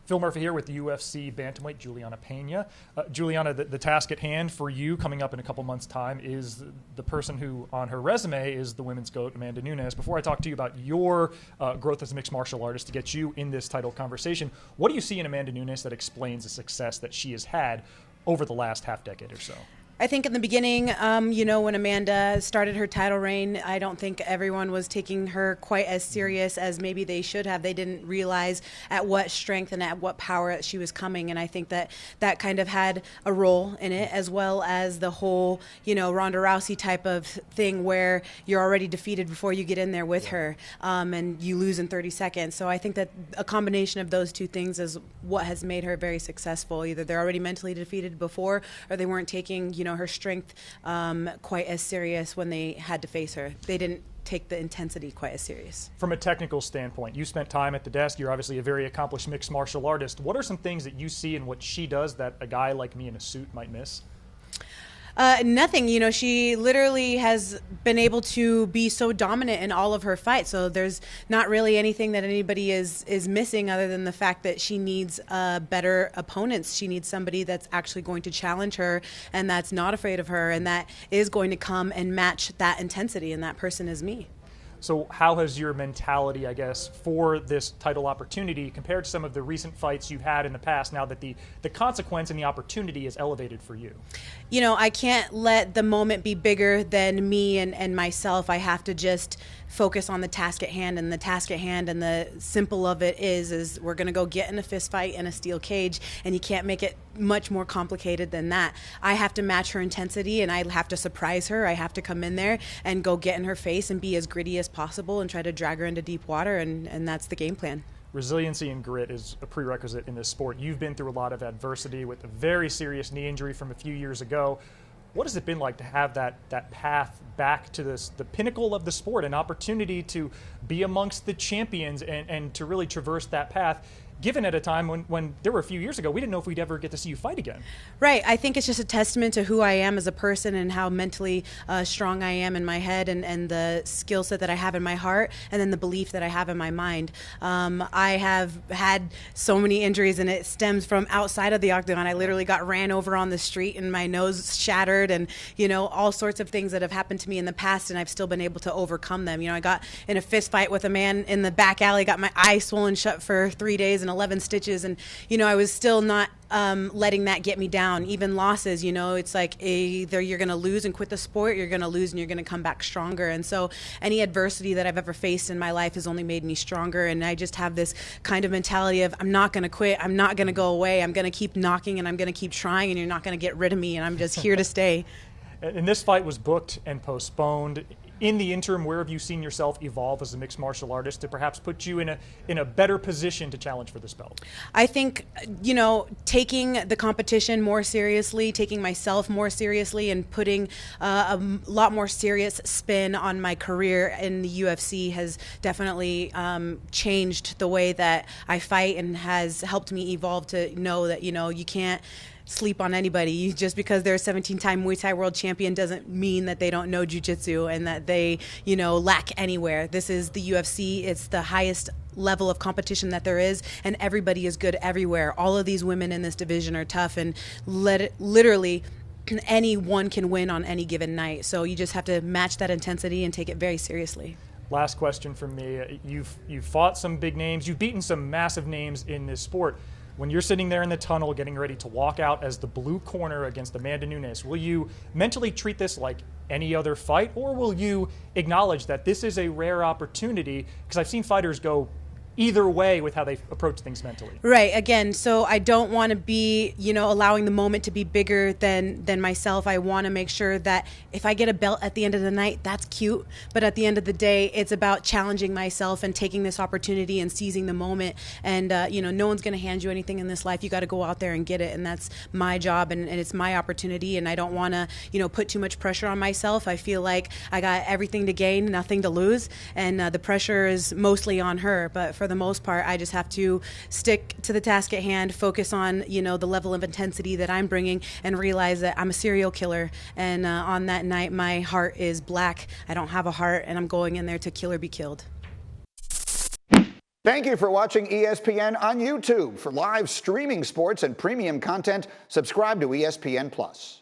Phil Murphy here with the UFC bantamweight Julianna Pena. Julianna, the task at hand for you coming up in a couple months' time is the person who on her resume is the women's GOAT Amanda Nunes. Before I talk to you about your growth as a mixed martial artist to get you in this title conversation, what do you see in Amanda Nunes that explains the success that she has had over the last half decade or so? I think in the beginning, when Amanda started her title reign, I don't think everyone was taking her quite as serious as maybe they should have. They didn't realize at what strength and at what power she was coming. And I think that kind of had a role in it, as well as the whole, Ronda Rousey type of thing where you're already defeated before you get in there with her, and you lose in 30 seconds. So I think that a combination of those two things is what has made her very successful. Either they're already mentally defeated before, or they weren't taking, her strength quite as serious when they had to face her. They didn't take the intensity quite as serious. From a technical standpoint, you spent time at the desk. You're obviously a very accomplished mixed martial artist. What are some things that you see in what she does that a guy like me in a suit might miss? Nothing. She literally has been able to be so dominant in all of her fights. So there's not really anything that anybody is missing other than the fact that she needs better opponents. She needs somebody that's actually going to challenge her and that's not afraid of her and that is going to come and match that intensity, and that person is me. So how has your mentality, I guess, for this title opportunity compared to some of the recent fights you've had in the past now that the consequence and the opportunity is elevated for you? I can't let the moment be bigger than me and myself. I have to just focus on the task at hand, and the task at hand and the simple of it is we're going to go get in a fist fight in a steel cage, and you can't make it much more complicated than that. I have to match her intensity, and I have to surprise her. I have to come in there and go get in her face and be as gritty as possible and try to drag her into deep water, and that's the game plan. Resiliency and grit is a prerequisite in this sport. You've been through a lot of adversity with a very serious knee injury from a few years ago. What has it been like to have that path back to the pinnacle of the sport, an opportunity to be amongst the champions and to really traverse that path, given at a time when there were a few years ago, we didn't know if we'd ever get to see you fight again? Right. I think it's just a testament to who I am as a person and how mentally strong I am in my head and the skill set that I have in my heart, and then the belief that I have in my mind. I have had so many injuries, and it stems from outside of the octagon. I literally got ran over on the street and my nose shattered, and all sorts of things that have happened to me in the past, and I've still been able to overcome them. I got in a fist fight with a man in the back alley, got my eye swollen shut for 3 days and 11 stitches, and I was still not letting that get me down. Even losses, it's like either you're going to lose and quit the sport, you're going to lose and you're going to come back stronger. And so any adversity that I've ever faced in my life has only made me stronger, and I just have this kind of mentality of I'm not going to quit, I'm not going to go away, I'm going to keep knocking and I'm going to keep trying, and you're not going to get rid of me, and I'm just here to stay. And this fight was booked and postponed. In the interim, where have you seen yourself evolve as a mixed martial artist to perhaps put you in a better position to challenge for this belt? I think, taking the competition more seriously, taking myself more seriously, and putting a lot more serious spin on my career in the UFC has definitely changed the way that I fight, and has helped me evolve to know that, you can't sleep on anybody. Just because they're a 17-time Muay Thai world champion doesn't mean that they don't know jiu-jitsu and that they, lack anywhere. This is the UFC. It's the highest level of competition that there is, and everybody is good everywhere. All of these women in this division are tough, and literally anyone can win on any given night. So you just have to match that intensity and take it very seriously. Last question from me. You've fought some big names. You've beaten some massive names in this sport. When you're sitting there in the tunnel getting ready to walk out as the blue corner against Amanda Nunes, will you mentally treat this like any other fight, or will you acknowledge that this is a rare opportunity? Because I've seen fighters go either way with how they approach things mentally. Right. Again, so I don't want to be, allowing the moment to be bigger than myself. I want to make sure that if I get a belt at the end of the night, that's cute. But at the end of the day, it's about challenging myself and taking this opportunity and seizing the moment. And, no one's going to hand you anything in this life. You got to go out there and get it. And that's my job, and it's my opportunity. And I don't want to, put too much pressure on myself. I feel like I got everything to gain, nothing to lose. And the pressure is mostly on her. But for the most part, I just have to stick to the task at hand, focus on, the level of intensity that I'm bringing, and realize that I'm a serial killer. And on that night, my heart is black. I don't have a heart, and I'm going in there to kill or be killed. Thank you for watching ESPN on YouTube. For live streaming sports and premium content, subscribe to ESPN+.